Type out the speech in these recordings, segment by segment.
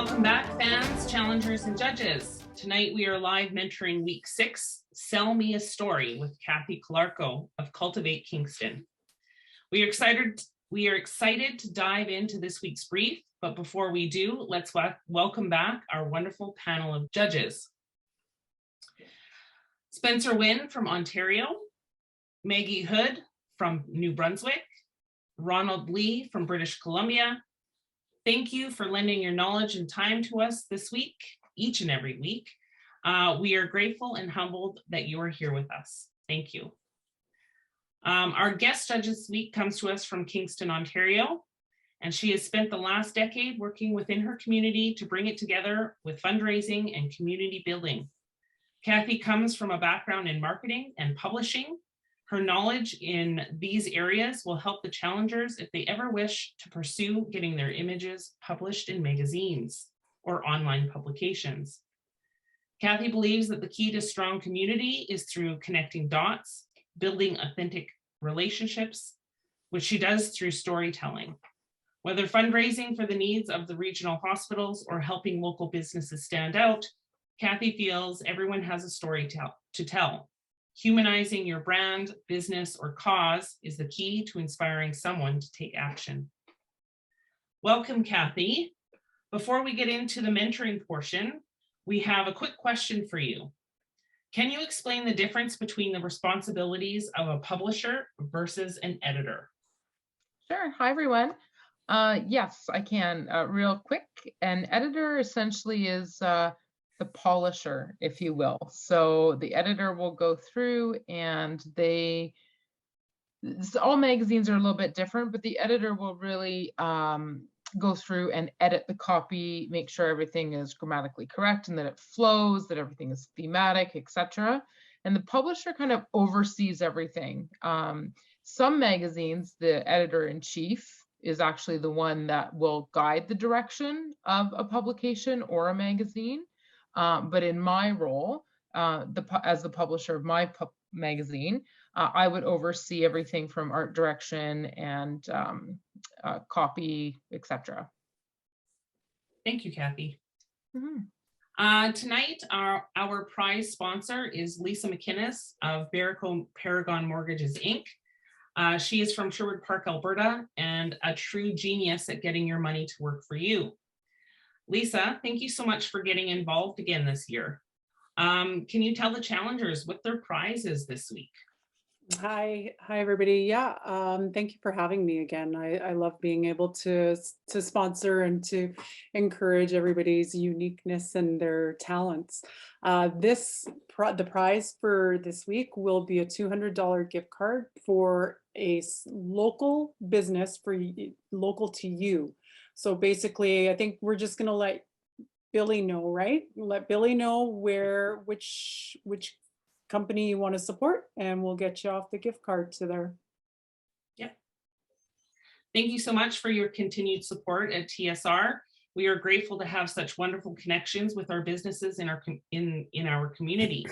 welcome back, fans, challengers, and judges. Tonight we are live mentoring week 6, Sell Me a Story with Cathie Calarco of Cultivate Kingston. We are excited to dive into this week's brief, but before we do, let's welcome back our wonderful panel of judges. Spencer Wynn from Ontario, Maggie Hood from New Brunswick, Ronald Lee from British Columbia. Thank you for lending your knowledge and time to us this week, each and every week. We are grateful and humbled that you are here with us. Thank you. Our guest judge this week comes to us from Kingston, Ontario, and she has spent the last decade working within her community to bring it together with fundraising and community building. Cathie comes from a background in marketing and publishing. Her knowledge in these areas will help the challengers if they ever wish to pursue getting their images published in magazines or online publications. Cathie believes that the key to strong community is through connecting dots, building authentic relationships, which she does through storytelling. Whether fundraising for the needs of the regional hospitals or helping local businesses stand out, Cathie feels everyone has a story to tell. Humanizing your brand, business, or cause is the key to inspiring someone to take action. Welcome, Cathie. Before we get into the mentoring portion, we have a quick question for you. Can you explain the difference between the responsibilities of a publisher versus an editor? Sure. Hi, everyone. Yes, I can. Real quick, an editor essentially is the polisher, if you will. So the editor will go through and all magazines are a little bit different, but the editor will really go through and edit the copy, make sure everything is grammatically correct and that it flows, that everything is thematic, etc. And the publisher kind of oversees everything. Some magazines, the editor-in-chief is actually the one that will guide the direction of a publication or a magazine. But in my role, as the publisher of my magazine, I would oversee everything from art direction and copy, etc. Thank you, Cathie. Mm-hmm. Tonight, our prize sponsor is Lisa McInnes of Paragon Mortgages, Inc. She is from Sherwood Park, Alberta, and a true genius at getting your money to work for you. Lisa, thank you so much for getting involved again this year. Can you tell the challengers what their prize is this week? Hi, everybody. Yeah, thank you for having me again. I love being able to sponsor and to encourage everybody's uniqueness and their talents. The prize for this week will be a $200 gift card for a local business local to you. So basically, I think we're just going to let Billy know, right? Let Billy know which company you want to support, and we'll get you off the gift card to there. Yeah. Thank you so much for your continued support at TSR. We are grateful to have such wonderful connections with our businesses in our community.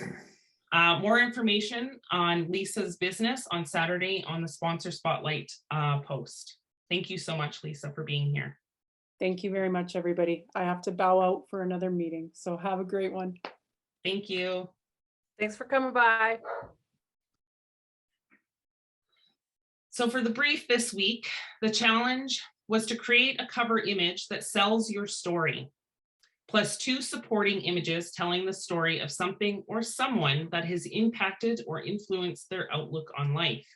More information on Lisa's business on Saturday on the Sponsor Spotlight post. Thank you so much, Lisa, for being here. Thank you very much, everybody. I have to bow out for another meeting, so have a great one. Thank you. Thanks for coming by. So for the brief this week, the challenge was to create a cover image that sells your story, plus 2 supporting images telling the story of something or someone that has impacted or influenced their outlook on life.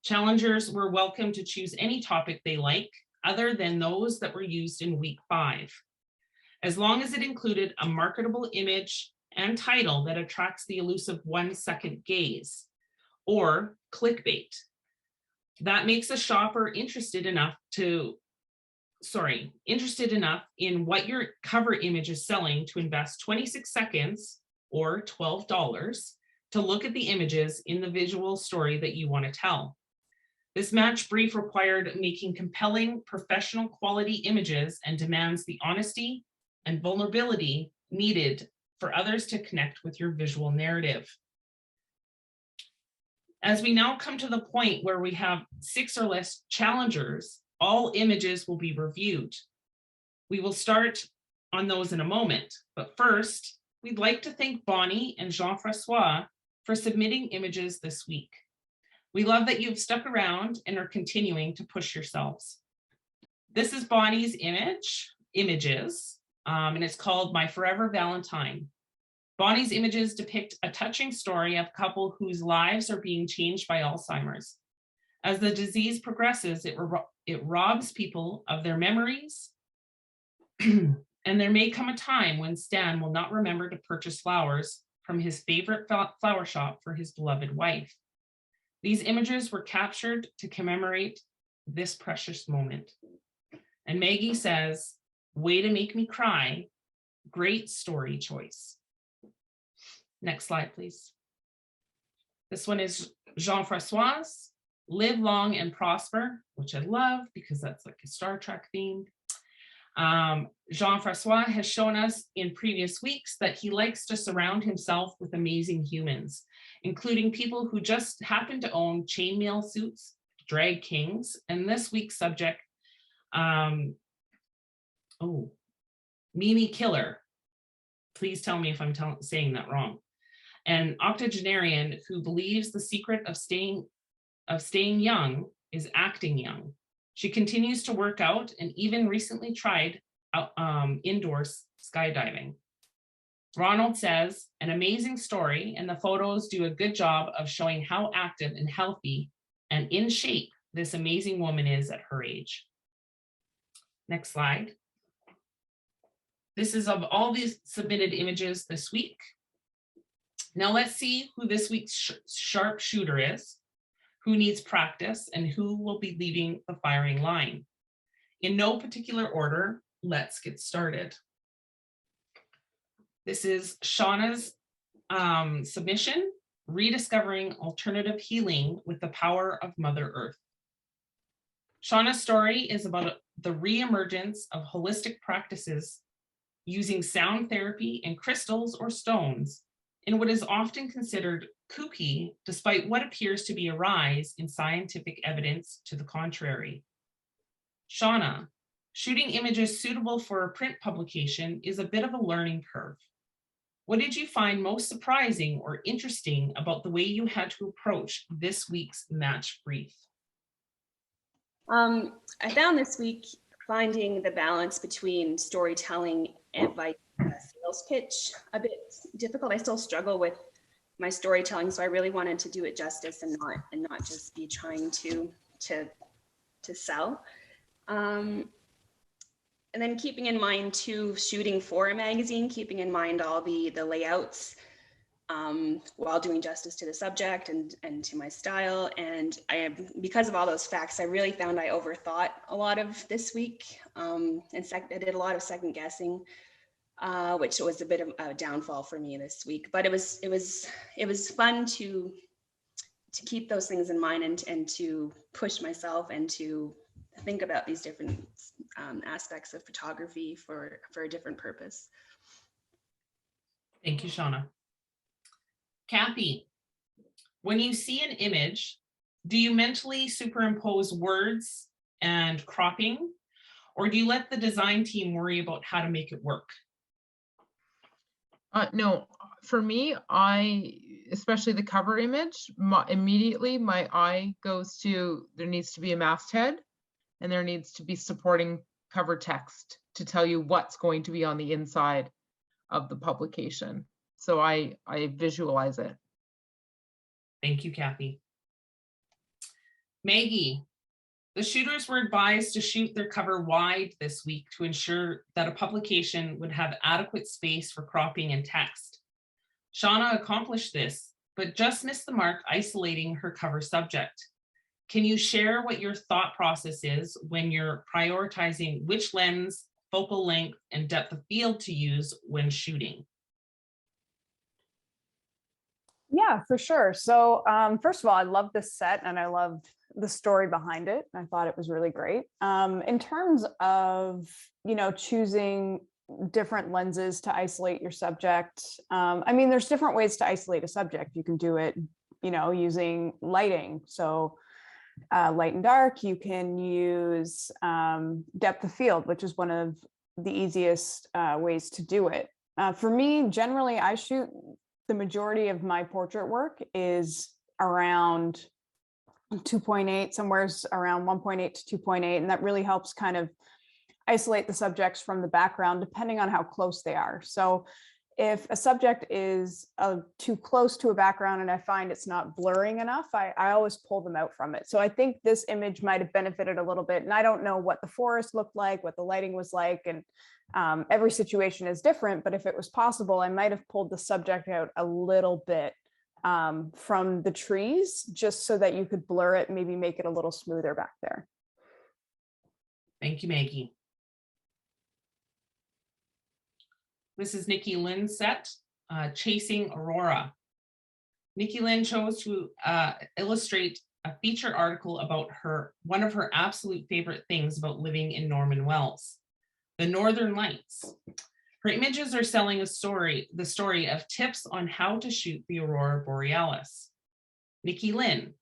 Challengers were welcome to choose any topic they like, other than those that were used in week 5, as long as it included a marketable image and title that attracts the elusive 1-second gaze, or clickbait. That makes a shopper interested enough in what your cover image is selling to invest 26 seconds or $12 to look at the images in the visual story that you want to tell. This match brief required making compelling, professional quality images and demands the honesty and vulnerability needed for others to connect with your visual narrative. As we now come to the point where we have 6 or less challengers, all images will be reviewed. We will start on those in a moment. But first, we'd like to thank Bonnie and Jean-Francois for submitting images this week. We love that you've stuck around and are continuing to push yourselves. This is Bonnie's images, and it's called My Forever Valentine. Bonnie's images depict a touching story of a couple whose lives are being changed by Alzheimer's. As the disease progresses, it robs people of their memories, and there may come a time when Stan will not remember to purchase flowers from his favorite flower shop for his beloved wife. These images were captured to commemorate this precious moment. And Maggie says, way to make me cry. Great story choice. Next slide, please. This one is Jean-Francois, Live Long and Prosper, which I love because that's like a Star Trek theme. Jean-Francois has shown us in previous weeks that he likes to surround himself with amazing humans, including people who just happen to own chainmail suits, drag kings, and this week's subject, Mimi Killer. Please tell me if I'm saying that wrong. An octogenarian who believes the secret of staying young is acting young. She continues to work out and even recently tried indoor skydiving. Ronald says, an amazing story, and the photos do a good job of showing how active and healthy and in shape this amazing woman is at her age. Next slide. This is of all these submitted images this week. Now let's see who this week's sharpshooter is, who needs practice, and who will be leading the firing line. In no particular order, let's get started. This is Shauna's submission, Rediscovering Alternative Healing with the Power of Mother Earth. Shauna's story is about the reemergence of holistic practices using sound therapy and crystals or stones in what is often considered kooky, despite what appears to be a rise in scientific evidence to the contrary. Shauna, shooting images suitable for a print publication is a bit of a learning curve. What did you find most surprising or interesting about the way you had to approach this week's match brief? I found this week finding the balance between storytelling and sales pitch a bit difficult. I still struggle with my storytelling, so I really wanted to do it justice and not just be trying to sell. And then keeping in mind too, shooting for a magazine, keeping in mind all the layouts while doing justice to the subject and to my style. And because of all those facts, I really found I overthought a lot of this week. I did a lot of second guessing, which was a bit of a downfall for me this week. But it was fun to keep those things in mind and to push myself and to think about these different aspects of photography for a different purpose. Thank you, Shauna. Cathie, when you see an image, do you mentally superimpose words and cropping, or do you let the design team worry about how to make it work? No, for me, especially the cover image, immediately my eye goes to, there needs to be a masthead and there needs to be supporting cover text to tell you what's going to be on the inside of the publication. So I visualize it. Thank you, Cathie. Maggie, the shooters were advised to shoot their cover wide this week to ensure that a publication would have adequate space for cropping and text. Shauna accomplished this, but just missed the mark isolating her cover subject. Can you share what your thought process is when you're prioritizing which lens, focal length, and depth of field to use when shooting? Yeah, for sure. So first of all, I love this set and I loved the story behind it. I thought it was really great. In terms of, choosing different lenses to isolate your subject. I mean, there's different ways to isolate a subject. You can do it, using lighting. So light and dark. You can use depth of field, which is one of the easiest ways to do it. For me, generally, I shoot the majority of my portrait work is around 2.8, somewhere's around 1.8 to 2.8, and that really helps kind of isolate the subjects from the background depending on how close they are. So if a subject is too close to a background and I find it's not blurring enough, I always pull them out from it. So I think this image might have benefited a little bit, and I don't know what the forest looked like, what the lighting was like, and every situation is different, but if it was possible, I might have pulled the subject out a little bit from the trees, just so that you could blur it, maybe make it a little smoother back there. Thank you, Maggie. This is Nikki Lynn's set, Chasing Aurora. Nikki Lynn chose to illustrate a feature article about one of her absolute favorite things about living in Norman Wells, the Northern Lights. Her images are telling the story of tips on how to shoot the Aurora Borealis. Nikki Lynn,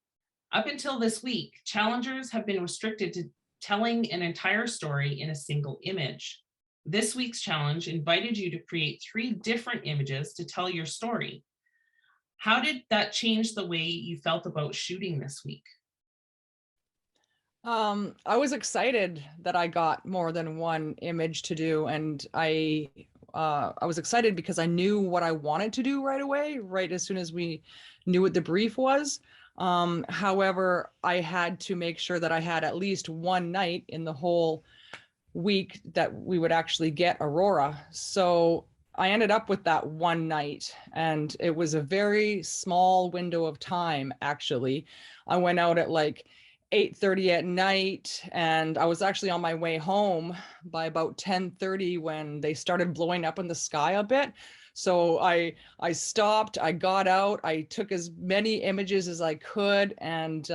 up until this week, challengers have been restricted to telling an entire story in a single image. This week's challenge invited you to create 3 different images to tell your story. How did that change the way you felt about shooting this week? I was excited that I got more than one image to do, and I was excited because I knew what I wanted to do right away, right as soon as we knew what the brief was. However, I had to make sure that I had at least one night in the whole week that we would actually get Aurora. So I ended up with that one night, and it was a very small window of time. Actually, I went out at like 8:30 at night, and I was actually on my way home by about 10:30 when they started blowing up in the sky a bit. So I stopped, I got out, I took as many images as I could, and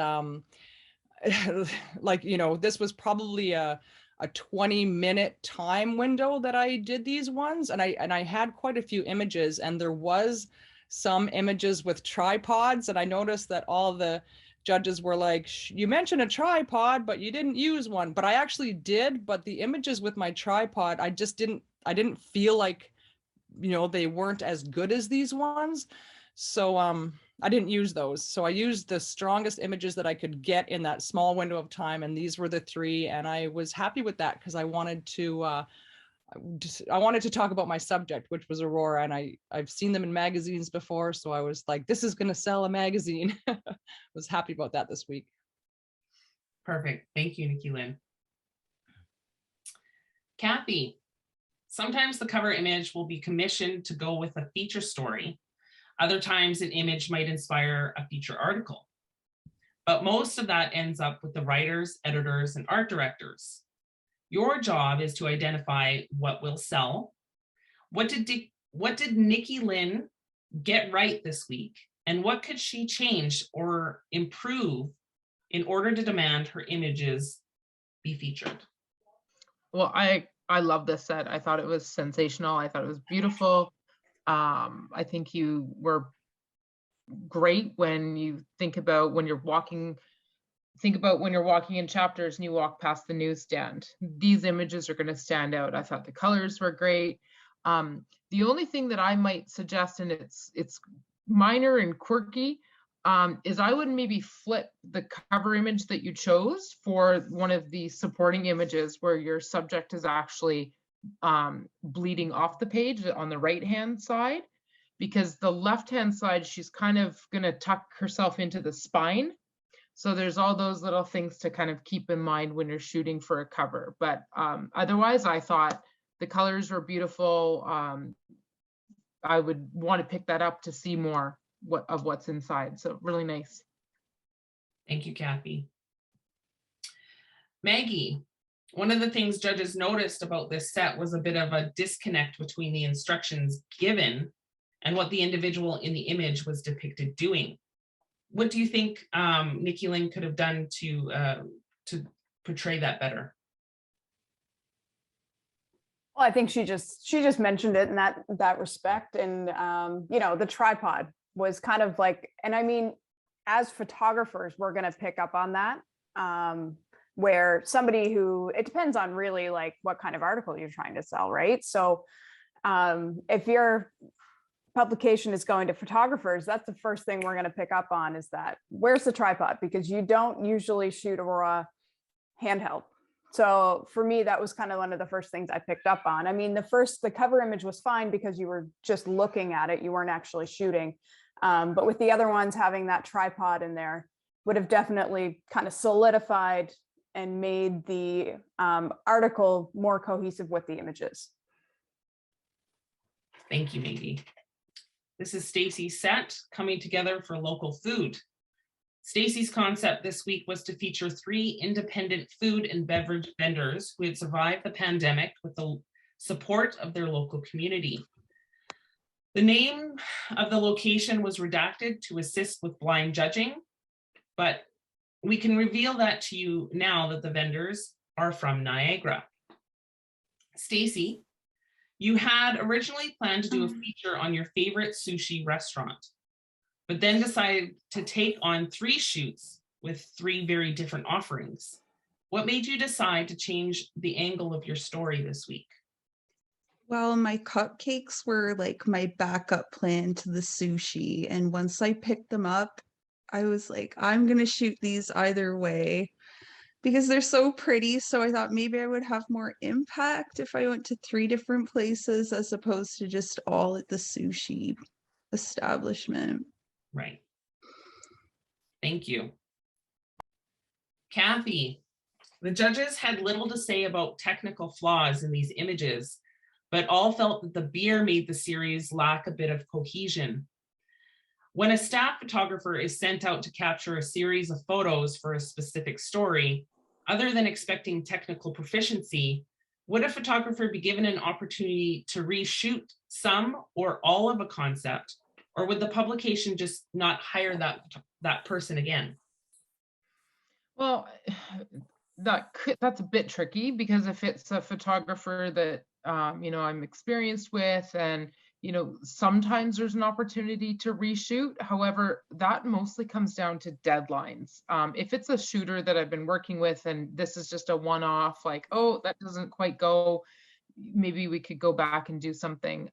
like, you know, this was probably a 20-minute time window that I did these ones, and I had quite a few images, and there was some images with tripods, and I noticed that all the judges were like, you mentioned a tripod, but you didn't use one. But I actually did, but the images with my tripod, I didn't feel like, you know, they weren't as good as these ones. So I didn't use those. So I used the strongest images that I could get in that small window of time. And these were the 3. And I was happy with that because I wanted to talk about my subject, which was Aurora. And I've seen them in magazines before. So I was like, this is going to sell a magazine. I was happy about that this week. Perfect. Thank you, Nikki Lynn. Cathie, sometimes the cover image will be commissioned to go with a feature story. Other times an image might inspire a feature article. But most of that ends up with the writers, editors, and art directors. Your job is to identify what will sell. What did Nikki Lynn get right this week? And what could she change or improve in order to demand her images be featured? Well, I love this set. I thought it was sensational. I thought it was beautiful. I think you were great when you think about when you're walking in chapters and you walk past the newsstand. These images are going to stand out. I thought the colors were great. The only thing that I might suggest, and it's minor and quirky, is I would maybe flip the cover image that you chose for one of the supporting images where your subject is actually bleeding off the page on the right hand side, because the left hand side, she's kind of going to tuck herself into the spine. So there's all those little things to kind of keep in mind when you're shooting for a cover. But otherwise, I thought the colors were beautiful. I would want to pick that up to see more of what's inside. So really nice. Thank you, Cathie. Maggie, one of the things judges noticed about this set was a bit of a disconnect between the instructions given and what the individual in the image was depicted doing. What do you think Nikki Lynn could have done to portray that better? Well, I think she just mentioned it in that respect. And you know, the tripod was kind of like, and I mean, as photographers, we're going to pick up on that. where somebody who, it depends on really like what kind of article you're trying to sell, right? So if your publication is going to photographers, that's the first thing we're going to pick up on, is that where's the tripod? Because you don't usually shoot Aurora handheld. So for me, that was kind of one of the first things I picked up on. I mean, the cover image was fine because you were just looking at it, you weren't actually shooting. But with the other ones, having that tripod in there would have definitely kind of solidified and made the article more cohesive with the images. Thank you, Maggie. This is Stacy's set, Coming Together for Local Food. Stacy's concept this week was to feature 3 independent food and beverage vendors who had survived the pandemic with the support of their local community. The name of the location was redacted to assist with blind judging, but we can reveal that to you now that the vendors are from Niagara. Stacy, you had originally planned to do a feature on your favorite sushi restaurant, but then decided to take on 3 shoots with 3 very different offerings. What made you decide to change the angle of your story this week? Well, my cupcakes were like my backup plan to the sushi. And once I picked them up, I was like, I'm going to shoot these either way because they're so pretty. So I thought maybe I would have more impact if I went to 3 different places as opposed to just all at the sushi establishment. Right. Thank you. Cathie, the judges had little to say about technical flaws in these images, but all felt that the beer made the series lack a bit of cohesion. When a staff photographer is sent out to capture a series of photos for a specific story, other than expecting technical proficiency, would a photographer be given an opportunity to reshoot some or all of a concept, or would the publication just not hire that person again? Well, that's a bit tricky, because if it's a photographer that I'm experienced with, and sometimes there's an opportunity to reshoot. However, that mostly comes down to deadlines. If it's a shooter that I've been working with and this is just a one-off, like, oh, that doesn't quite go, maybe we could go back and do something.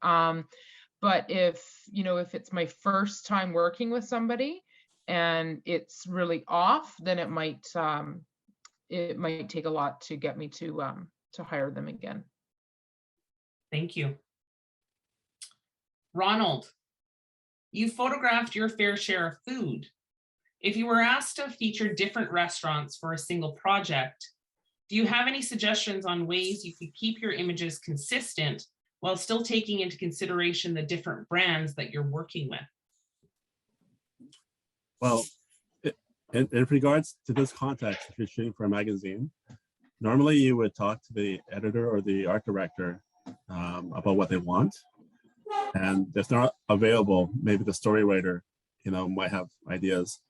But if it's my first time working with somebody and it's really off, then it might take a lot to get me to hire them again. Thank you. Ronald, you photographed your fair share of food. If you were asked to feature different restaurants for a single project, do you have any suggestions on ways you could keep your images consistent while still taking into consideration the different brands that you're working with? Well, in regards to this context, if you're shooting for a magazine, normally you would talk to the editor or the art director about what they want. And if they're not available, maybe the story writer, might have ideas.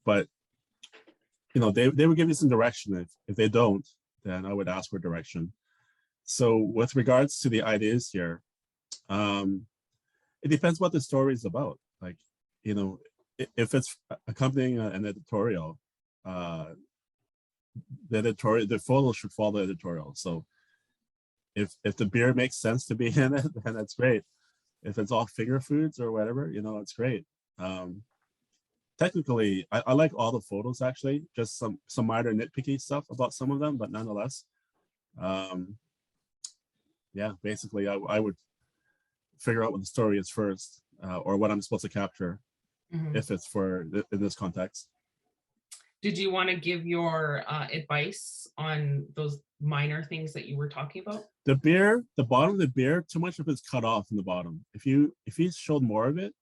But, they would give you some direction. If they don't, then I would ask for direction. So with regards to the ideas here, it depends what the story is about. Like, if it's accompanying an editorial, the photo should follow the editorial. So if the beer makes sense to be in it, then that's great. If it's all finger foods or whatever, it's great. Technically, I like all the photos, actually, just some minor nitpicky stuff about some of them, but nonetheless, yeah, basically I would figure out what the story is first, or what I'm supposed to capture, if it's in this context. Did you want to give your advice on those minor things that you were talking about? The beer, the bottom of the beer, too much of it's cut off in the bottom. If you showed more of it,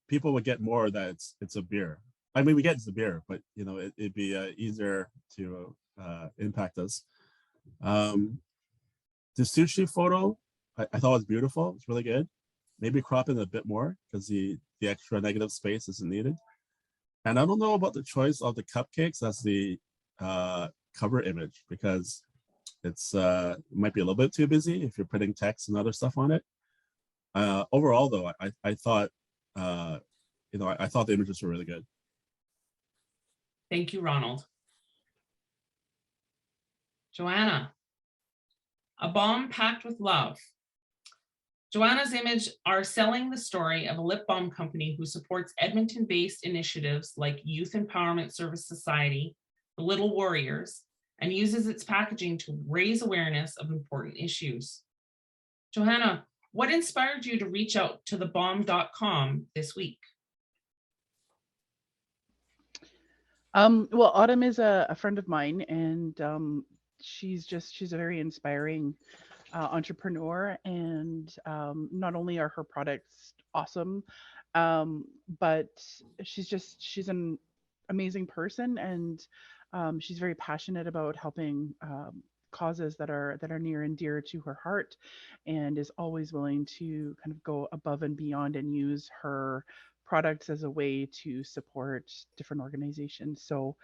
people would get more that it's a beer. I mean, we get it's a beer, but it'd be easier to impact us. The sushi photo, I thought was beautiful. It's really good. Maybe crop it a bit more because the extra negative space isn't needed. And I don't know about the choice of the cupcakes as the cover image, because it's might be a little bit too busy if you're putting text and other stuff on it. Overall, though, I thought I thought the images were really good. Thank you, Ronald. Joanna. A Balm Packed with Love. Joanna's image are selling the story of a lip balm company who supports Edmonton-based initiatives like Youth Empowerment Service Society, the Little Warriors, and uses its packaging to raise awareness of important issues. Johanna, what inspired you to reach out to thebalm.com this week? Well, Autumn is a friend of mine, and she's a very inspiring entrepreneur, and not only are her products awesome, but she's an amazing person, and she's very passionate about helping causes that are near and dear to her heart, and is always willing to kind of go above and beyond and use her products as a way to support different organizations. So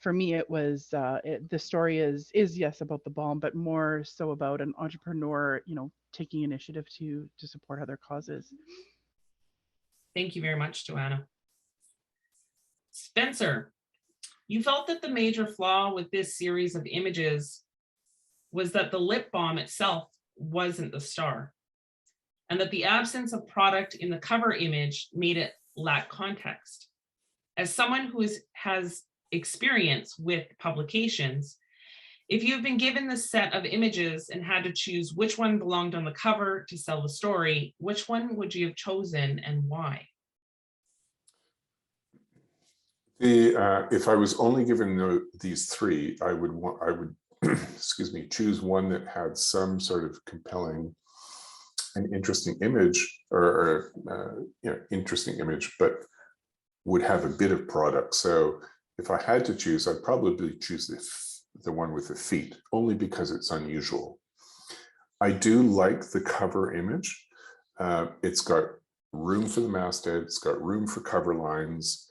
for me, it was the story is yes about the balm, but more so about an entrepreneur, taking initiative to support other causes. Thank you very much, Joanna. Spencer, you felt that the major flaw with this series of images was that the lip balm itself wasn't the star, and that the absence of product in the cover image made it lack context. As someone who has experience with publications, if you've been given this set of images and had to choose which one belonged on the cover to sell the story, which one would you have chosen and why? If I was only given these three, I would excuse me, choose one that had some sort of compelling and interesting image, or interesting image, but would have a bit of product. So if I had to choose, I'd probably choose the one with the feet, only because it's unusual. I do like the cover image. It's got room for the masthead, it's got room for cover lines.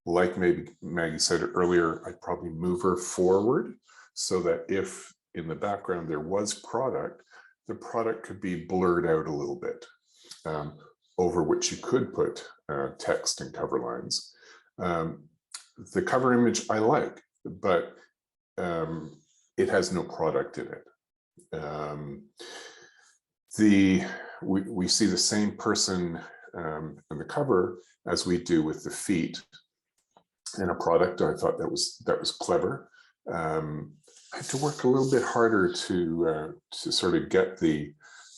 Like maybe Maggie said earlier, I'd probably move her forward so that if in the background there was product, the product could be blurred out a little bit, over which you could put text and cover lines. The cover image I like, but it has no product in it. We see the same person on the cover as we do with the feet in a product. I thought that was clever. I had to work a little bit harder to sort of get the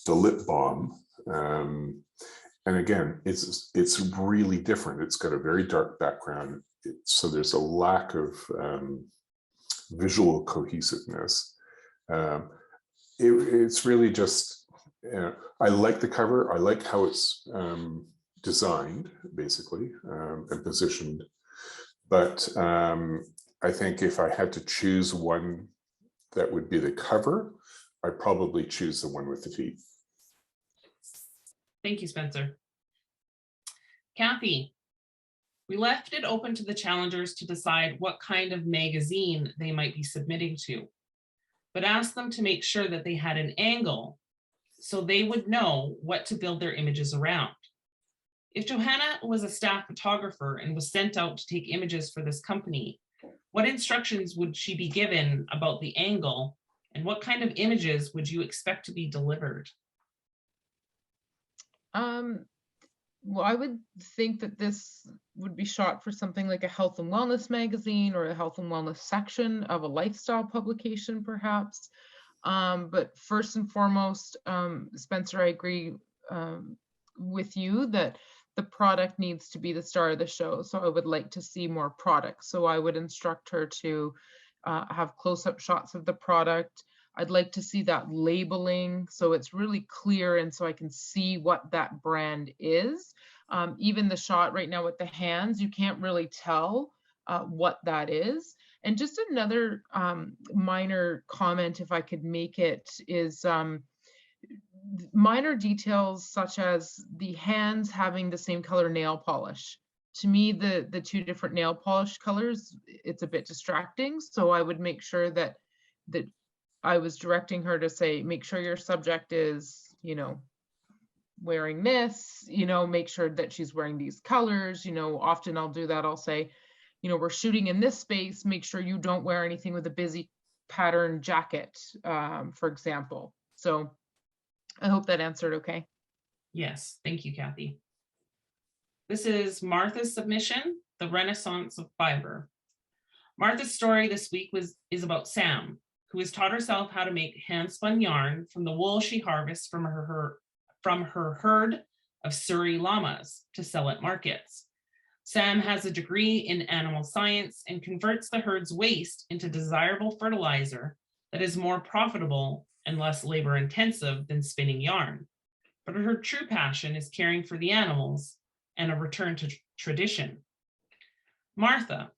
lip balm. And again, it's really different. It's got a very dark background, so there's a lack of visual cohesiveness. It's really just, I like the cover. I like how it's designed, basically, and positioned. But I think if I had to choose one that would be the cover, I'd probably choose the one with the feet. Thank you, Spencer. Cathie, we left it open to the challengers to decide what kind of magazine they might be submitting to, but asked them to make sure that they had an angle so they would know what to build their images around. If Johanna was a staff photographer and was sent out to take images for this company, what instructions would she be given about the angle, and what kind of images would you expect to be delivered? Well, I would think that this would be shot for something like a health and wellness magazine or a health and wellness section of a lifestyle publication, perhaps. But first and foremost, Spencer, I agree with you that the product needs to be the star of the show. So I would like to see more product. So I would instruct her to have close-up shots of the product. I'd like to see that labeling so it's really clear and so I can see what that brand is. Even the shot right now with the hands, you can't really tell what that is. And just another minor comment, if I could make it, is minor details such as the hands having the same color nail polish. To me, the two different nail polish colors, it's a bit distracting. So I would make sure that I was directing her to say, make sure your subject is, wearing this, make sure that she's wearing these colors. Often I'll do that. I'll say, we're shooting in this space, make sure you don't wear anything with a busy pattern jacket, for example. So I hope that answered okay. Yes, thank you, Cathie. This is Martha's submission, The Renaissance of Fiber. Martha's story this week is about Sam, who has taught herself how to make hand-spun yarn from the wool she harvests from her herd of Surrey llamas to sell at markets. Sam has a degree in animal science and converts the herd's waste into desirable fertilizer that is more profitable and less labor-intensive than spinning yarn. But her true passion is caring for the animals and a return to tradition. Martha,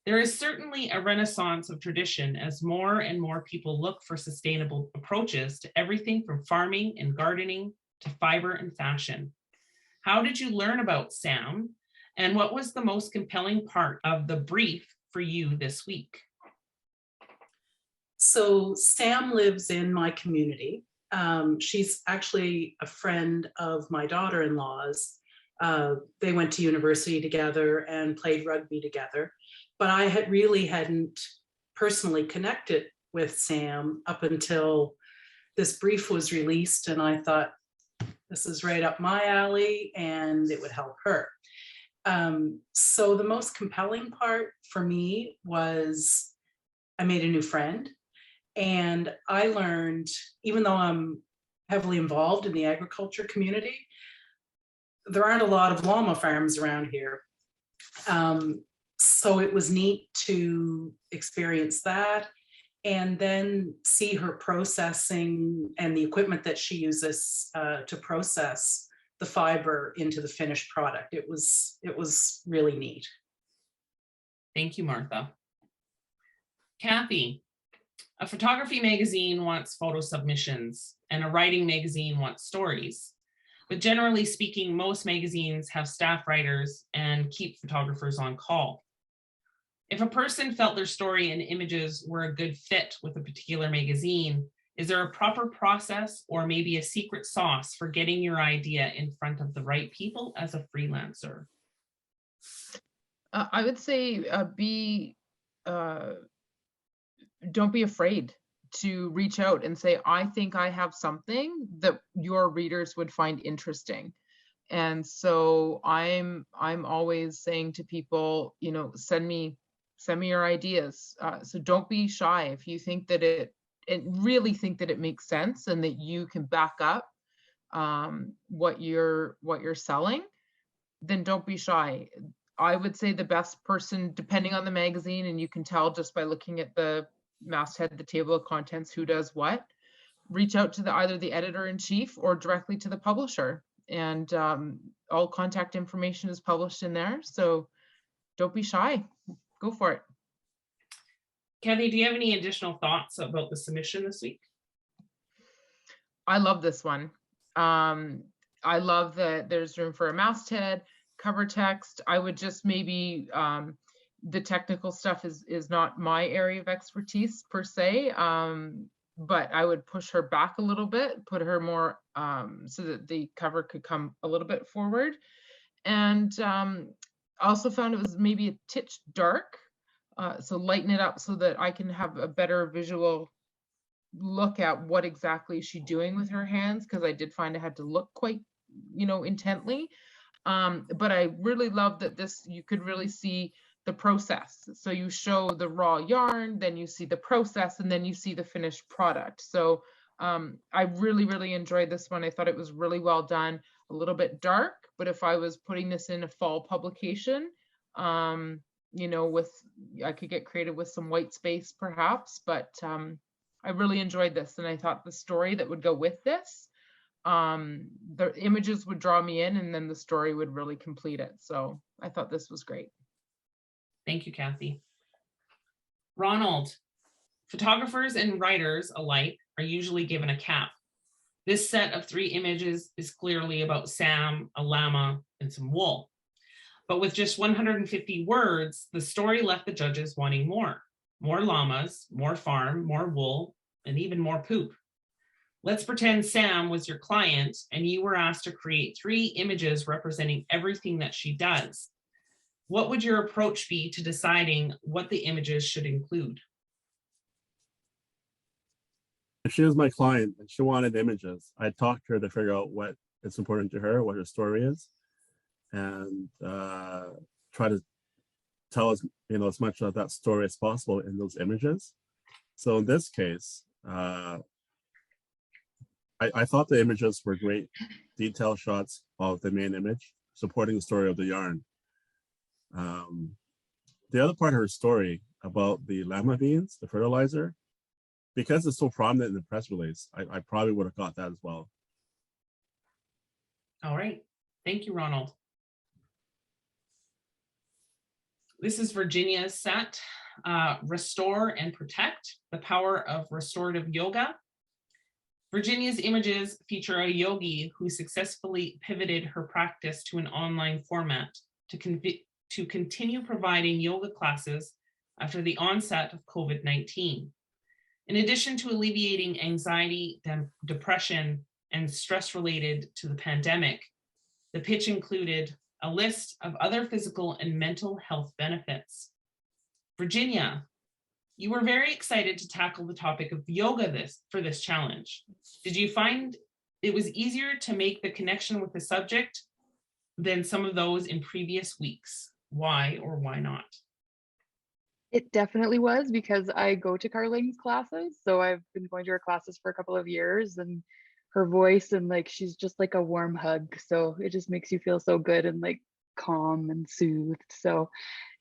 there is certainly a renaissance of tradition as more and more people look for sustainable approaches to everything from farming and gardening to fiber and fashion. How did you learn about Sam, and what was the most compelling part of the brief for you this week? So Sam lives in my community. She's actually a friend of my daughter-in-law's. They went to university together and played rugby together, but I hadn't personally connected with Sam up until this brief was released, and I thought, this is right up my alley and it would help her. So the most compelling part for me was I made a new friend, and I learned, even though I'm heavily involved in the agriculture community, there aren't a lot of llama farms around here. So it was neat to experience that and then see her processing and the equipment that she uses to process the fiber into the finished product. It was really neat. Thank you, Martha. Cathie, a photography magazine wants photo submissions and a writing magazine wants stories. But generally speaking, most magazines have staff writers and keep photographers on call. If a person felt their story and images were a good fit with a particular magazine, is there a proper process or maybe a secret sauce for getting your idea in front of the right people as a freelancer? I would say don't be afraid to reach out and say, I think I have something that your readers would find interesting. And so I'm always saying to people, send me your ideas. So don't be shy. If you think that really think that it makes sense and that you can back up what you're selling, then don't be shy. I would say the best person, depending on the magazine, and you can tell just by looking at the masthead, the table of contents, who does what, reach out to either the editor-in-chief or directly to the publisher. And all contact information is published in there. So don't be shy. Go for it. Cathie, do you have any additional thoughts about the submission this week? I love this one. I love that there's room for a masthead, cover text. I would just maybe, the technical stuff is not my area of expertise per se, but I would push her back a little bit, put her more so that the cover could come a little bit forward. And I also found it was maybe a titch dark, so lighten it up so that I can have a better visual look at what exactly is she doing with her hands, because I did find I had to look quite, intently. But I really love that you could really see the process. So you show the raw yarn, then you see the process, and then you see the finished product. So I really, really enjoyed this one. I thought it was really well done, a little bit dark, but if I was putting this in a fall publication, I could get creative with some white space perhaps, but I really enjoyed this. And I thought the story that would go with this, the images would draw me in and then the story would really complete it. So I thought this was great. Thank you, Cathie. Ronald, photographers and writers alike are usually given a cap. This set of 3 images is clearly about Sam, a llama, and some wool. But with just 150 words, the story left the judges wanting more. More llamas, more farm, more wool, and even more poop. Let's pretend Sam was your client and you were asked to create 3 images representing everything that she does. What would your approach be to deciding what the images should include? if she was my client and she wanted images, I'd talk to her to figure out what is important to her, what her story is, and try to tell us, as much of that story as possible in those images. So in this case, I thought the images were great detail shots of the main image, supporting the story of the yarn. The other part of her story about the llama beans, the fertilizer, because it's so prominent in the press release, I probably would have got that as well. All right. Thank you, Ronald. This is Virginia's set, Restore and Protect, the Power of Restorative Yoga. Virginia's images feature a yogi who successfully pivoted her practice to an online format to continue providing yoga classes after the onset of COVID-19. In addition to alleviating anxiety, depression, and stress related to the pandemic, the pitch included a list of other physical and mental health benefits. Virginia, you were very excited to tackle the topic of yoga for this challenge. Did you find it was easier to make the connection with the subject than some of those in previous weeks? Why or why not? It definitely was, because I go to Carling's classes. So I've been going to her classes for a couple of years, and her voice and she's just like a warm hug. So it just makes you feel so good and calm and soothed. So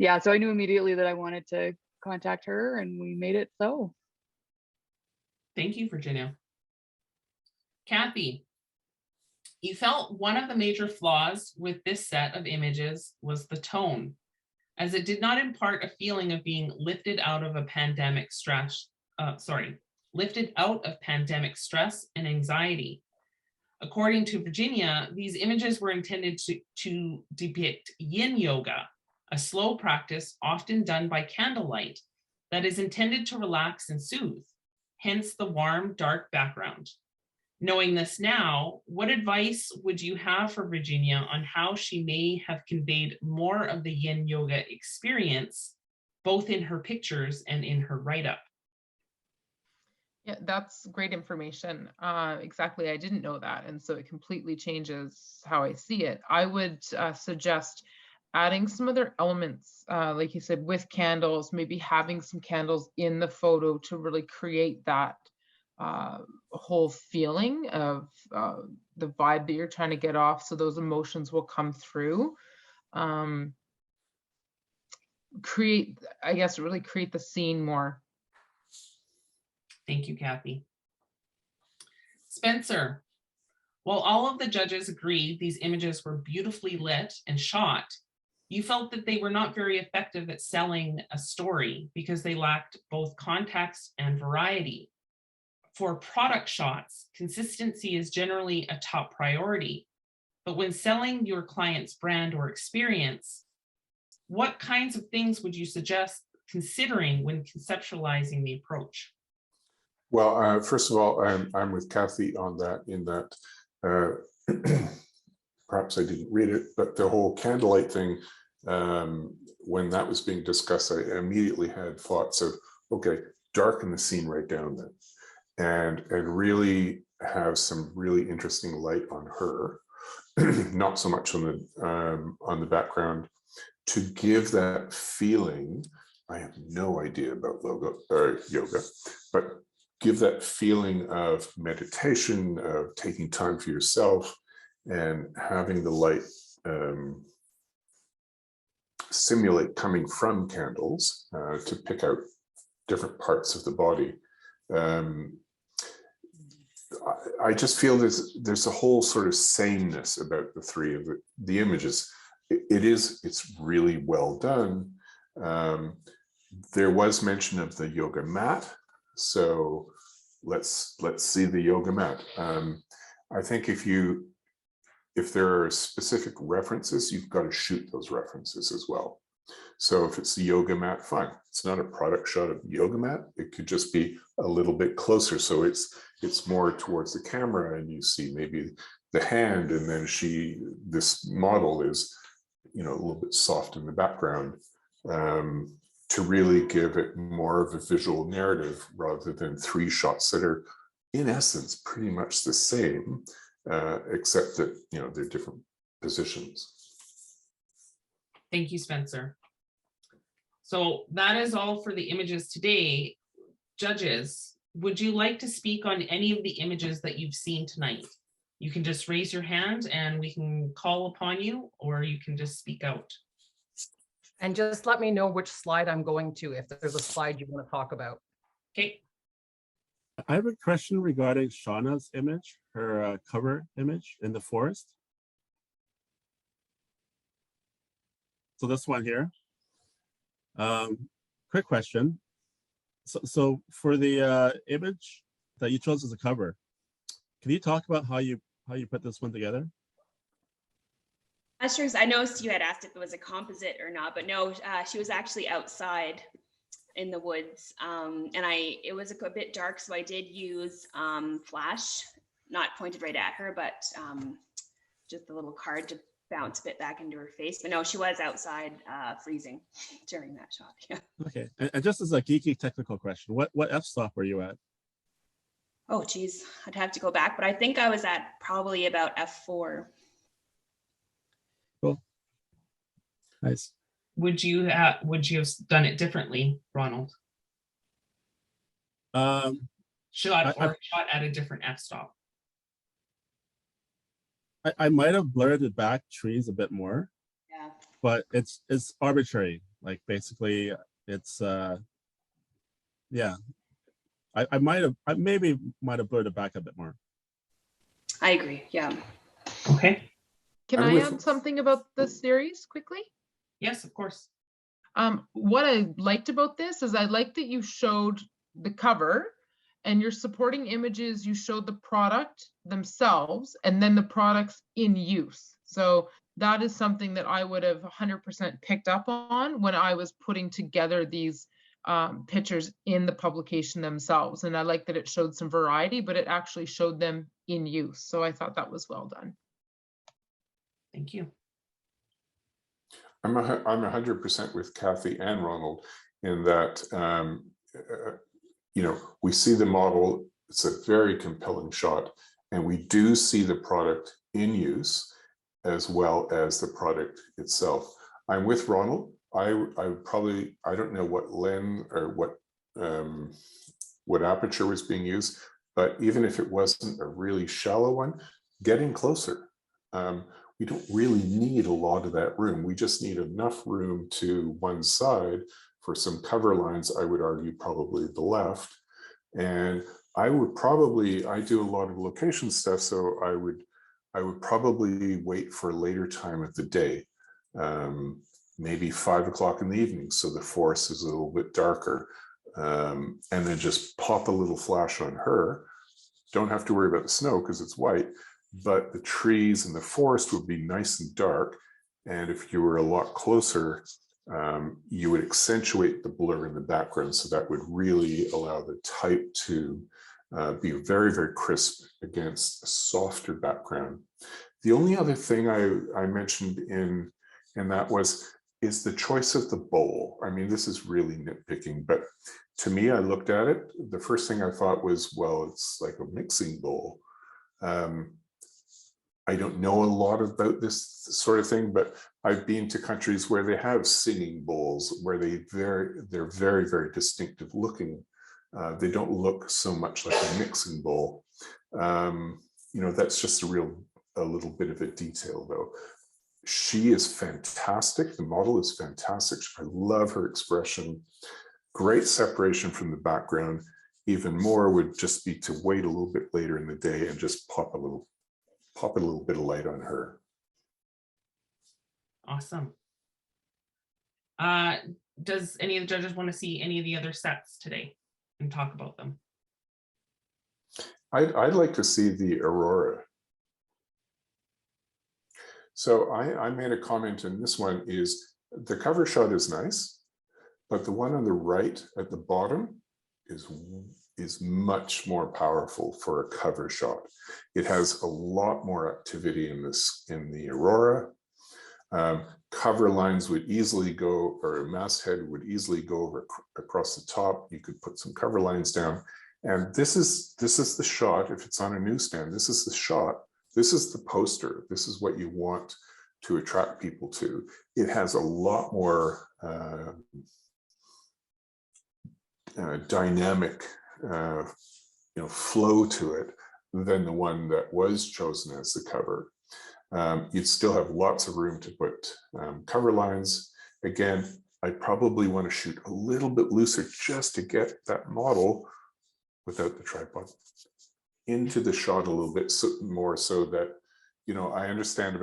yeah, so I knew immediately that I wanted to contact her, and we made it so. Thank you, Virginia. Cathie, you felt one of the major flaws with this set of images was the tone, as it did not impart a feeling of being lifted out of pandemic stress and anxiety. According to Virginia, these images were intended to depict yin yoga, a slow practice often done by candlelight that is intended to relax and soothe, hence the warm, dark background. Knowing this now, what advice would you have for Virginia on how she may have conveyed more of the yin yoga experience, both in her pictures and in her write-up? Yeah, that's great information. Exactly, I didn't know that, and so it completely changes how I see it. I would suggest adding some other elements, like you said, with candles, maybe having some candles in the photo to really create that whole feeling of the vibe that you're trying to get off, so those emotions will come through. Really create the scene more. Thank you, Cathie. Spencer, while all of the judges agreed these images were beautifully lit and shot, you felt that they were not very effective at selling a story because they lacked both context and variety. For product shots, consistency is generally a top priority, but when selling your client's brand or experience, what kinds of things would you suggest considering when conceptualizing the approach? Well, first of all, I'm with Cathie on that, in that perhaps I didn't read it, but the whole candlelight thing, when that was being discussed, I immediately had thoughts of, okay, darken the scene right down then, and really have some really interesting light on her, not so much on the background, to give that feeling. I have no idea about yoga, but give that feeling of meditation, of taking time for yourself, and having the light simulate coming from candles to pick out different parts of the body. I just feel there's a whole sort of sameness about the three of the images. It's really well done. There was mention of the yoga mat, so let's see the yoga mat. I think if there are specific references, you've got to shoot those references as well. So if it's the yoga mat, fine. It's not a product shot of the yoga mat. It could just be a little bit closer. So it's more towards the camera, and you see maybe the hand, and then this model is, a little bit soft in the background, to really give it more of a visual narrative rather than three shots that are in essence pretty much the same, except that, you know, they're different positions. Thank you, Spencer. So that is all for the images today. Judges, would you like to speak on any of the images that you've seen tonight? You can just raise your hand and we can call upon you, or you can just speak out. And just let me know which slide I'm going to, if there's a slide you want to talk about. Okay. I have a question regarding Shauna's image, her cover image in the forest. So this one here. Quick question. So for the image that you chose as a cover, can you talk about how you put this one together? Sure. I noticed you had asked if it was a composite or not, but no, she was actually outside in the woods, and it was a bit dark, so I did use flash, not pointed right at her, but just a little card to bounce a bit back into her face. But no, she was outside freezing during that shot. Yeah. Okay, and just as a geeky technical question, what f-stop were you at? Oh geez, I'd have to go back, but I think I was at probably about F4. Cool. Nice. Would you have done it differently, Ronald? Shot at a different f-stop. I might have blurred it back trees a bit more. Yeah. But it's arbitrary. Like basically it's yeah. I maybe might have blurred it back a bit more. I agree. Yeah. Okay. Can I add something about this series quickly? Yes, of course. What I liked about this is I liked that you showed the cover and your supporting images, you showed the product themselves and then the products in use. So that is something that I would have 100% picked up on when I was putting together these pictures in the publication themselves. And I like that it showed some variety, but it actually showed them in use. So I thought that was well done. Thank you. I'm 100% with Cathie and Ronald in that, you know, we see the model, it's a very compelling shot, and we do see the product in use as well as the product itself. I'm with Ronald. I don't know what lens or what aperture was being used, but even if it wasn't a really shallow one, getting closer. We don't really need a lot of that room. We just need enough room to one side for some cover lines, I would argue probably the left. And I do a lot of location stuff, so I would probably wait for a later time of the day, maybe 5 o'clock in the evening, so the forest is a little bit darker, and then just pop a little flash on her. Don't have to worry about the snow because it's white, but the trees and the forest would be nice and dark. And if you were a lot closer, you would accentuate the blur in the background. So that would really allow the type to be very, very crisp against a softer background. The only other thing I mentioned in that is the choice of the bowl. I mean, this is really nitpicking, but to me, I looked at it. The first thing I thought was, well, it's like a mixing bowl. I don't know a lot about this sort of thing, but I've been to countries where they have singing bowls, where they're very, very distinctive looking. They don't look so much like a mixing bowl. You know, that's just a little bit of a detail though. She is fantastic. The model is fantastic. I love her expression. Great separation from the background. Even more would just be to wait a little bit later in the day and just pop a little bit of light on her. Awesome. Does any of the judges want to see any of the other sets today and talk about them? I'd like to see the Aurora. So I made a comment, and this one is, the cover shot is nice, but the one on the right at the bottom is much more powerful for a cover shot. It has a lot more activity in the Aurora. Cover lines would easily go, or a masthead would easily go over across the top. You could put some cover lines down, And this is the shot. If it's on a newsstand, this is the shot. This is the poster. This is what you want to attract people to. It has a lot more dynamic flow to it than the one that was chosen as the cover. You'd still have lots of room to put cover lines. Again, I probably want to shoot a little bit looser just to get that model without the tripod into the shot a little bit more, so that, I understand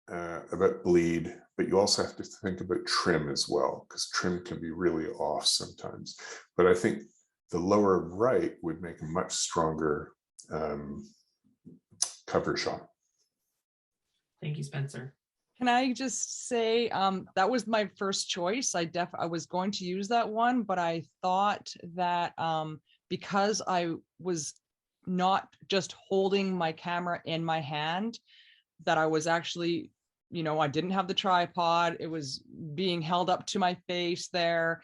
about bleed, but you also have to think about trim as well, because trim can be really off sometimes. But I think the lower right would make a much stronger cover shot. Thank you, Spencer. Can I just say, that was my first choice. I was going to use that one, but I thought that because I was not just holding my camera in my hand, that I was actually, I didn't have the tripod. It was being held up to my face there.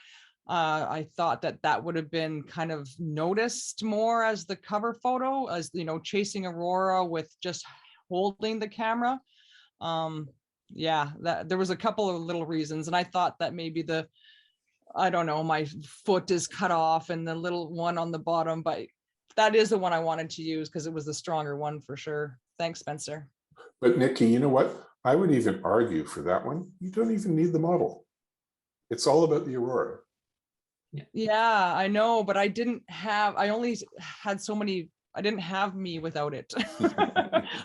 I thought that would have been kind of noticed more as the cover photo, as, chasing Aurora with just holding the camera. Yeah, there was a couple of little reasons. And I thought that maybe I don't know, my foot is cut off and the little one on the bottom, but that is the one I wanted to use because it was the stronger one for sure. Thanks, Spencer. But Nikki, you know what? I would even argue for that one. You don't even need the model. It's all about the Aurora. Yeah, I know, but I only had so many, I didn't have me without it.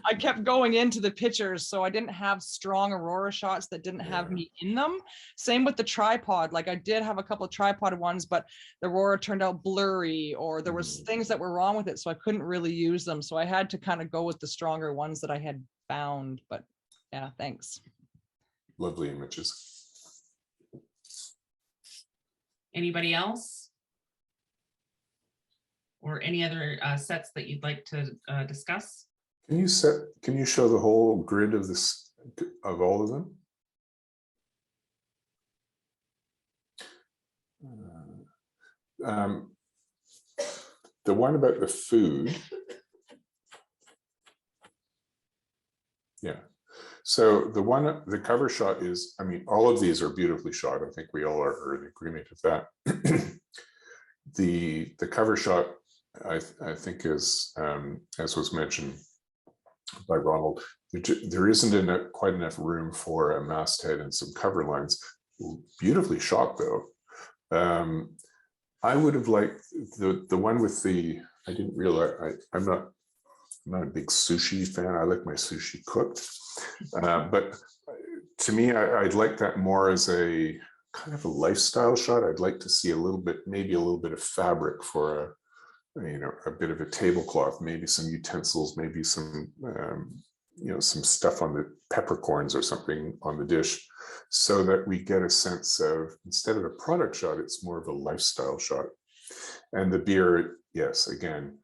I kept going into the pictures, so I didn't have strong Aurora shots that didn't have me in them. Same with the tripod. Like I did have a couple of tripod ones, but the Aurora turned out blurry, or there was things that were wrong with it, so I couldn't really use them. So I had to kind of go with the stronger ones that I had found. But yeah, thanks. Lovely images. Anybody else? Or any other sets that you'd like to discuss? Can you show the whole grid of all of them? The one about the food. Yeah. So the cover shot is, all of these are beautifully shot. I think we all are in agreement with that. The cover shot, I think is, as was mentioned by Ronald, there isn't quite enough room for a masthead and some cover lines. Beautifully shot though. I would have liked the one with I didn't realize, I'm not a big sushi fan. I like my sushi cooked. But to me, I'd like that more as a kind of a lifestyle shot. I'd like to see maybe a little bit of fabric for a bit of a tablecloth, maybe some utensils, maybe some, some stuff on the peppercorns or something on the dish, so that we get a sense of, instead of a product shot, it's more of a lifestyle shot. And the beer, yes, again,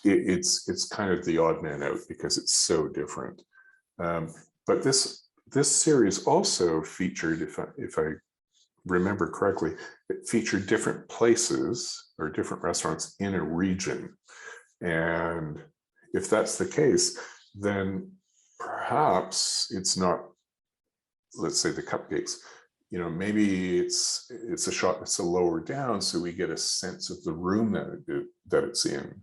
it's kind of the odd man out because it's so different. But this series also featured, if I remember correctly, it featured different places or different restaurants in a region. And if that's the case, then perhaps it's not, let's say the cupcakes, maybe it's a shot that's a lower down, so we get a sense of the room that it's in,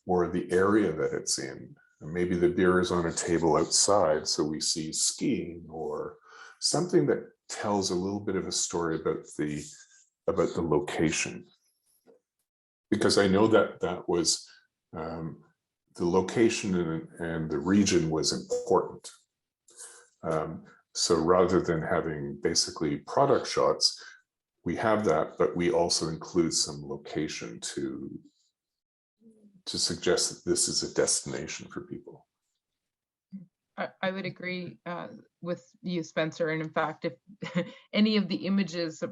or the area that it's in. And maybe the beer is on a table outside, so we see skiing, or something that tells a little bit of a story about the location. Because I know that was the location and the region was important. So rather than having basically product shots, we have that, but we also include some location to suggest that this is a destination for people. I would agree with you, Spencer. And in fact, if any of the images that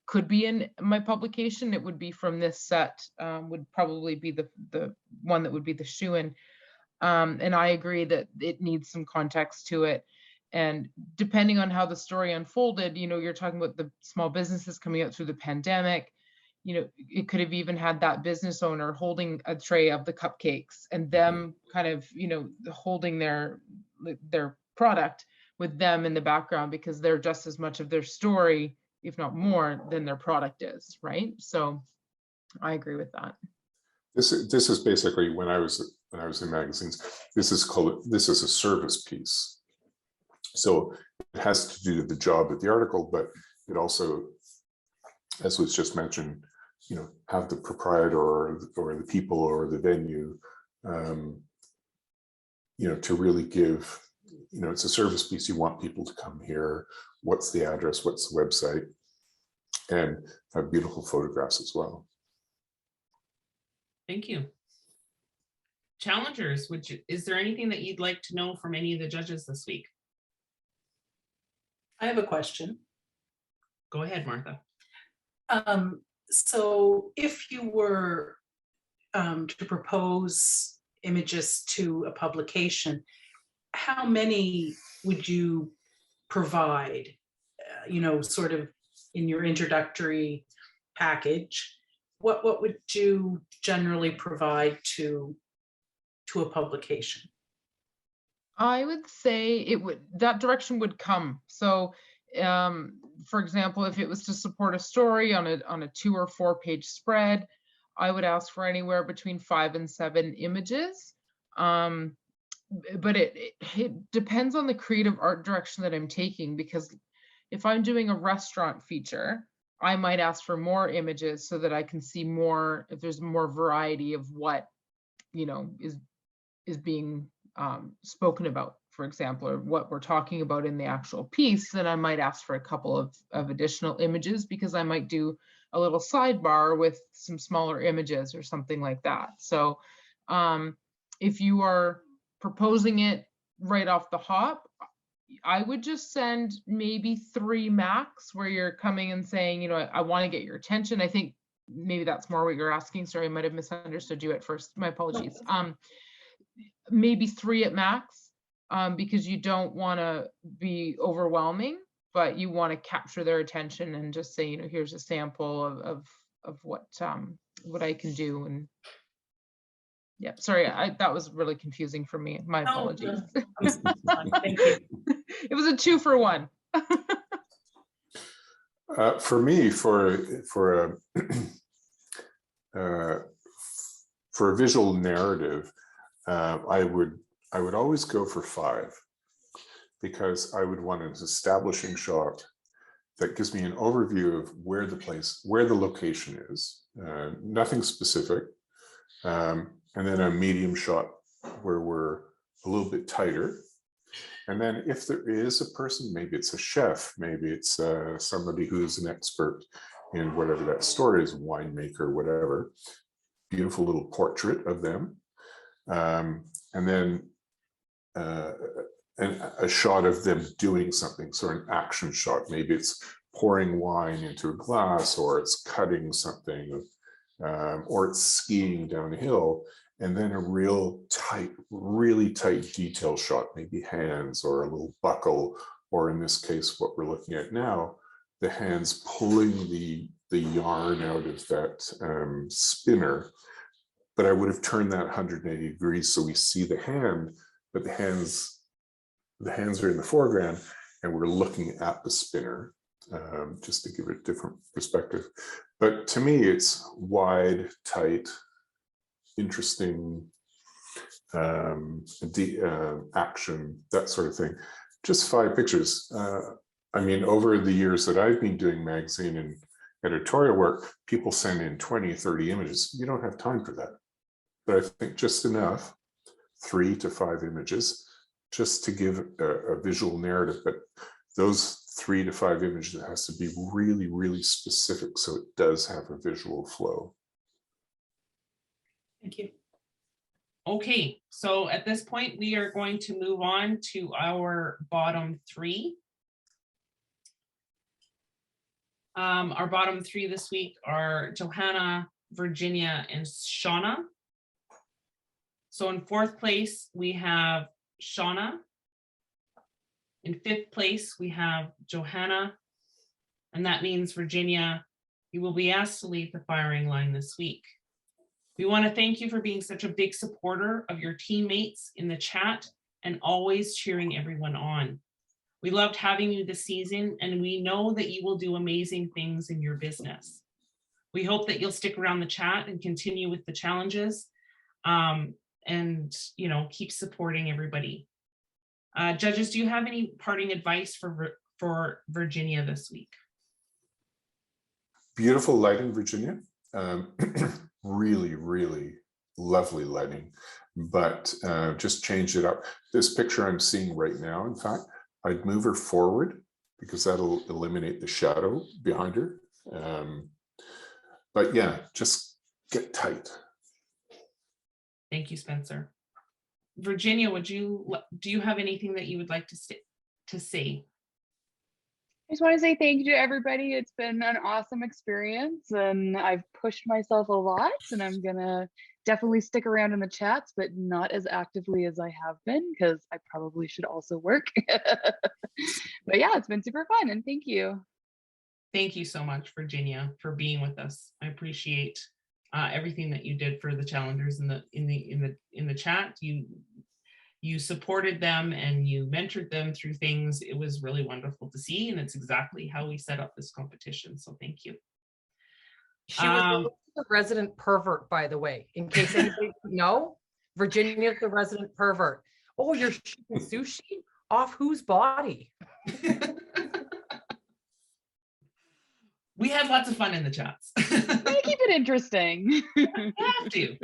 could be in my publication, it would be from this set, would probably be the one that would be the shoe-in. And I agree that it needs some context to it. And depending on how the story unfolded, you're talking about the small businesses coming out through the pandemic. it could have even had that business owner holding a tray of the cupcakes and them kind of, holding their product with them in the background, because they're just as much of their story, if not more, than their product is, right? So I agree with that. This is basically when I was in magazines. This is a service piece. So it has to do the job of the article, but it also, as was just mentioned, have the proprietor or the people or the venue, to really give, it's a service piece. You want people to come here. What's the address? What's the website? And have beautiful photographs as well. Thank you. Challengers, is there anything that you'd like to know from any of the judges this week? I have a question. Go ahead, Martha. So if you were to propose images to a publication, how many would you provide, sort of in your introductory package? What would you generally provide to a publication? I would say that direction would come. So for example, if it was to support a story on a 2 or 4 page spread, I would ask for anywhere between 5 and 7 images. But it depends on the creative art direction that I'm taking, because if I'm doing a restaurant feature, I might ask for more images so that I can see more, if there's more variety of what, is being spoken about, for example, or what we're talking about in the actual piece, then I might ask for a couple of additional images, because I might do a little sidebar with some smaller images or something like that. So if you are proposing it right off the hop, I would just send maybe 3 max, where you're coming and saying, I want to get your attention. I think maybe that's more what you're asking. Sorry, I might have misunderstood you at first. My apologies. Maybe 3 at max, because you don't want to be overwhelming, but you want to capture their attention and just say, here's a sample of what I can do. And yeah, sorry, that was really confusing for me. My apologies. Thank you. It was a 2 for 1. For me, for a visual narrative, I would always go for 5, because I would want an establishing shot that gives me an overview of where the location is, nothing specific, and then a medium shot where we're a little bit tighter. And then if there is a person, maybe it's a chef, maybe it's somebody who's an expert in whatever that story is, winemaker, whatever, beautiful little portrait of them. And then a shot of them doing something, so an action shot. Maybe it's pouring wine into a glass, or it's cutting something, or it's skiing down a hill. And then a really tight detail shot, maybe hands or a little buckle, or in this case, what we're looking at now, the hands pulling the yarn out of that spinner. But I would have turned that 180 degrees so we see the hand, but the hands are in the foreground, and we're looking at the spinner, just to give it a different perspective. But to me, it's wide, tight, interesting, action, that sort of thing. Just 5 pictures. Over the years that I've been doing magazine and editorial work, people send in 20, 30 images. You don't have time for that. But I think just enough, 3 to 5 images, just to give a visual narrative. But those 3 to 5 images, it has to be really, really specific, so it does have a visual flow. Thank you. Okay, so at this point, we are going to move on to our bottom 3. Our bottom 3 this week are Johanna, Virginia, and Shauna. So in 4th place, we have Shauna. In 5th place, we have Johanna, and that means Virginia, You will be asked to leave the firing line this week. We want to thank you for being such a big supporter of your teammates in the chat and always cheering everyone on. We loved having you this season, and we know that you will do amazing things in your business. We hope that you'll stick around the chat and continue with the challenges, and keep supporting everybody. Judges, do you have any parting advice for Virginia this week? Beautiful lighting, Virginia. Really, really lovely lighting, but just change it up. This picture I'm seeing right now, in fact, I'd move her forward because that'll eliminate the shadow behind her. But yeah, just get tight. Thank you, Spencer. Virginia, do you have anything that you would like to say? I just want to say thank you to everybody. It's been an awesome experience and I've pushed myself a lot, and I'm gonna definitely stick around in the chats, but not as actively as I have been because I probably should also work. But yeah, it's been super fun, and thank you. Thank you so much, Virginia, for being with us. I appreciate everything that you did for the challengers in the chat. You supported them and you mentored them through things. It was really wonderful to see, and it's exactly how we set up this competition. So thank you. She was the resident pervert, by the way, in case anybody didn't know. Virginia's the resident pervert. Oh, you're shooting sushi? Off whose body? We had lots of fun in the chats. Keep it interesting. Have to.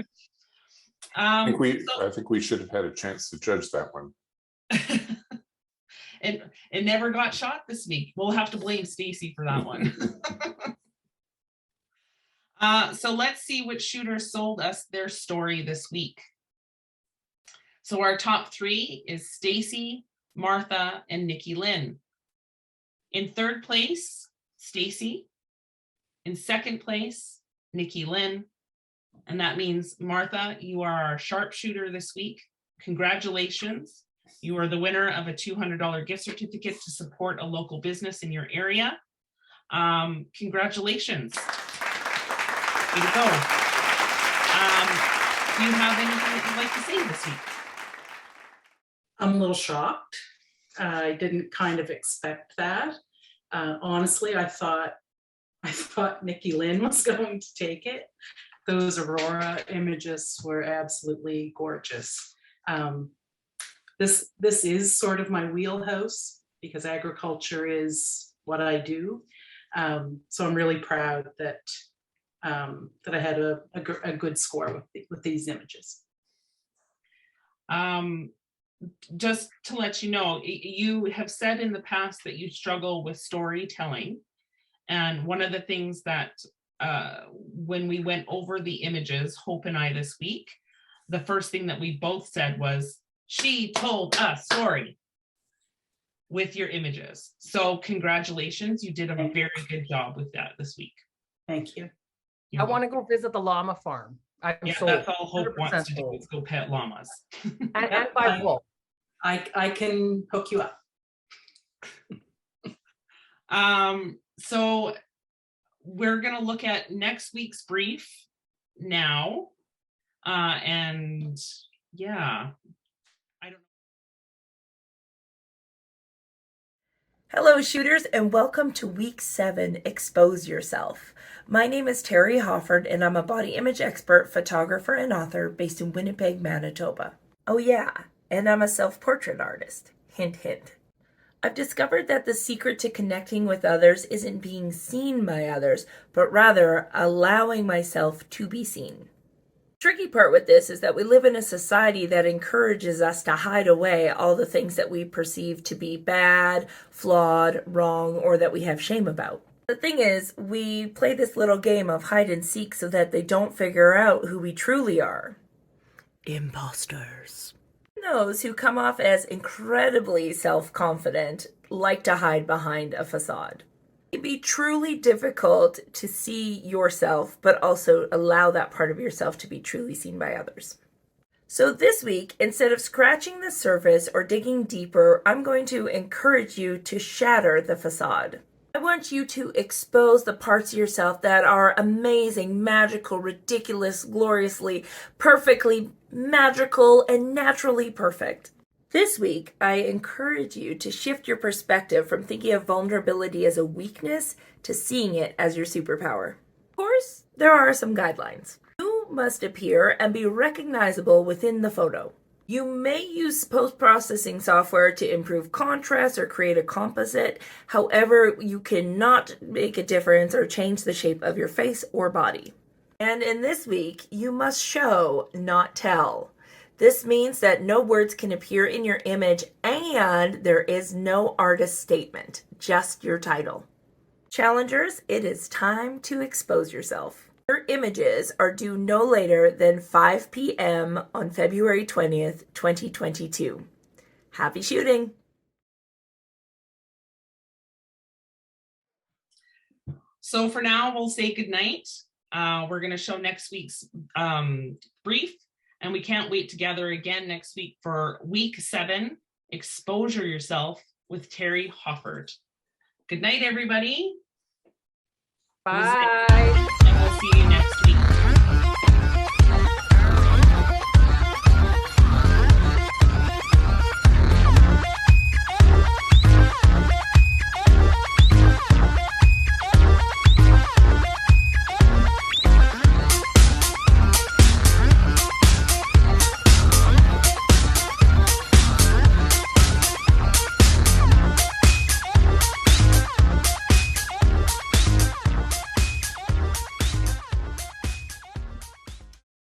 I think we should have had a chance to judge that one. It never got shot this week. We'll have to blame Stacy for that one. So let's see which shooters sold us their story this week. So our top three is Stacy, Martha, and Nikki Lynn. In third place, Stacy. In second place, Nikki Lynn. And that means, Martha, you are our sharpshooter this week. Congratulations. You are the winner of a $200 gift certificate to support a local business in your area. Congratulations. Way to go. Do you have anything that you'd like to say this week? I'm a little shocked. I didn't kind of expect that. Honestly, I thought Nikki Lynn was going to take it. Those Aurora images were absolutely gorgeous. This is sort of my wheelhouse because agriculture is what I do. So I'm really proud that I had a good score with these images. Just to let you know, you have said in the past that you struggle with storytelling. And one of the things that when we went over the images, Hope and I this week, the first thing that we both said was, she told a story with your images. So congratulations, you did a very good job with that this week. Thank you. I want to go visit the llama farm. That's all Hope wants to do is go pet llamas. And buy wool. I can hook you up. So we're going to look at next week's brief now. And yeah, I don't know. Hello, shooters, and welcome to week 7, Expose Yourself. My name is Terry Hofford, and I'm a body image expert, photographer, and author based in Winnipeg, Manitoba. Oh yeah, and I'm a self-portrait artist. Hint, hint. I've discovered that the secret to connecting with others isn't being seen by others, but rather allowing myself to be seen. The tricky part with this is that we live in a society that encourages us to hide away all the things that we perceive to be bad, flawed, wrong, or that we have shame about. The thing is, we play this little game of hide and seek so that they don't figure out who we truly are. Imposters. Those who come off as incredibly self-confident like to hide behind a facade. It can be truly difficult to see yourself, but also allow that part of yourself to be truly seen by others. So this week, instead of scratching the surface or digging deeper, I'm going to encourage you to shatter the facade. I want you to expose the parts of yourself that are amazing, magical, ridiculous, gloriously, perfectly magical, and naturally perfect. This week, I encourage you to shift your perspective from thinking of vulnerability as a weakness to seeing it as your superpower. Of course, there are some guidelines. You must appear and be recognizable within the photo. You may use post-processing software to improve contrast or create a composite. However, you cannot make a difference or change the shape of your face or body. And in this week, you must show, not tell. This means that no words can appear in your image and there is no artist statement, just your title. Challengers, it is time to expose yourself. Your images are due no later than 5 p.m. on February 20th, 2022. Happy shooting! So for now, we'll say goodnight. We're going to show next week's brief, and we can't wait to gather again next week for week 7, Exposure Yourself with Terry Hofford. Good night, everybody. Bye. And we'll see you next